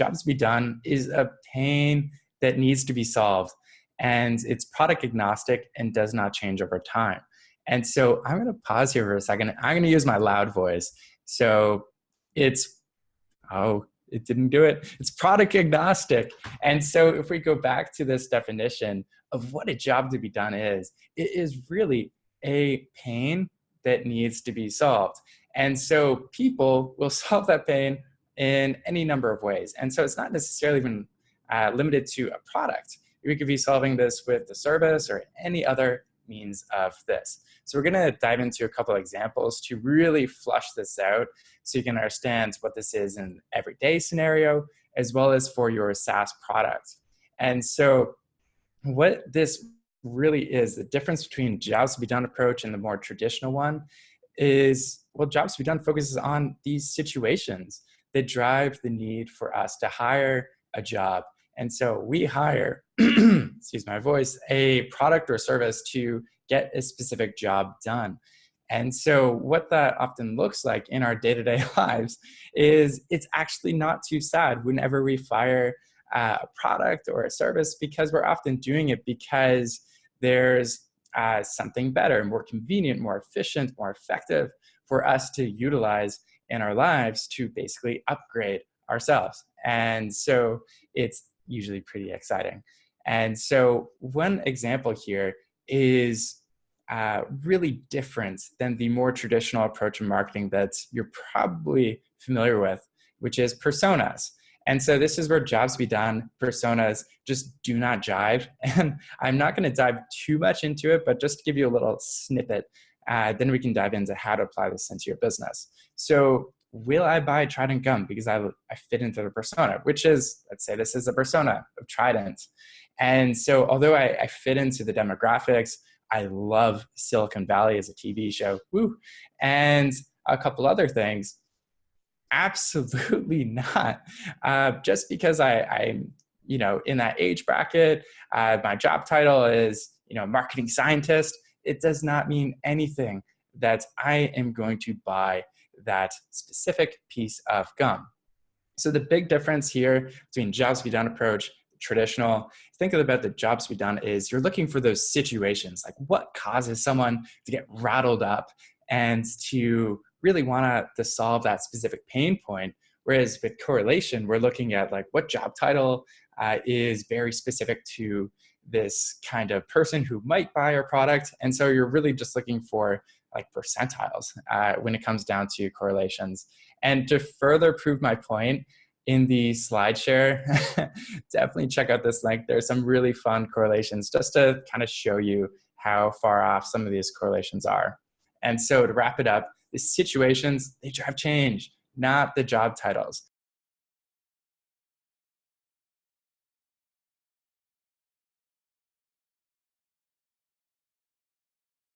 jobs to be done is a pain that needs to be solved. And it's product agnostic and does not change over time. And so I'm going to pause here for a second. I'm going to use my loud voice. So it's, oh, it didn't do it. It's product agnostic. And so if we go back to this definition of what a job to be done is, it is really a pain that needs to be solved. And so people will solve that pain in any number of ways. And so it's not necessarily even limited to a product. We could be solving this with the service or any other means of this. So we're going to dive into a couple of examples to really flush this out so you can understand what this is in an everyday scenario, as well as for your SaaS product. And so what this really is, the difference between jobs to be done approach and the more traditional one is, well, jobs to be done focuses on these situations that drive the need for us to hire a job. And so we hire, excuse my voice, a product or service to get a specific job done. And so what that often looks like in our day-to-day lives is it's actually not too sad whenever we fire a product or a service, because we're often doing it because there's something better, more convenient, more efficient, more effective for us to utilize in our lives to basically upgrade ourselves. And so it's usually pretty exciting. And so one example here is really different than the more traditional approach in marketing that you're probably familiar with, which is personas. And so this is where jobs to be done personas just do not jive. And I'm not going to dive too much into it, but just to give you a little snippet, then we can dive into how to apply this into your business. So will I buy Trident gum because I fit into the persona, which is, let's say this is a persona of Trident. And so although I fit into the demographics, I love Silicon Valley as a TV show, woo, and a couple other things, absolutely not. Just because I'm, in that age bracket, my job title is, marketing scientist, it does not mean anything that I am going to buy that specific piece of gum. So the big difference here between jobs to be done approach, traditional, think about the jobs to be done is you're looking for those situations, like what causes someone to get rattled up and to really want to solve that specific pain point. Whereas with correlation, we're looking at like what job title is very specific to this kind of person who might buy our product. And so you're really just looking for like percentiles when it comes down to correlations. And to further prove my point, in the slide share, definitely check out this link. There's some really fun correlations just to kind of show you how far off some of these correlations are. And so to wrap it up, the situations, they drive change, not the job titles.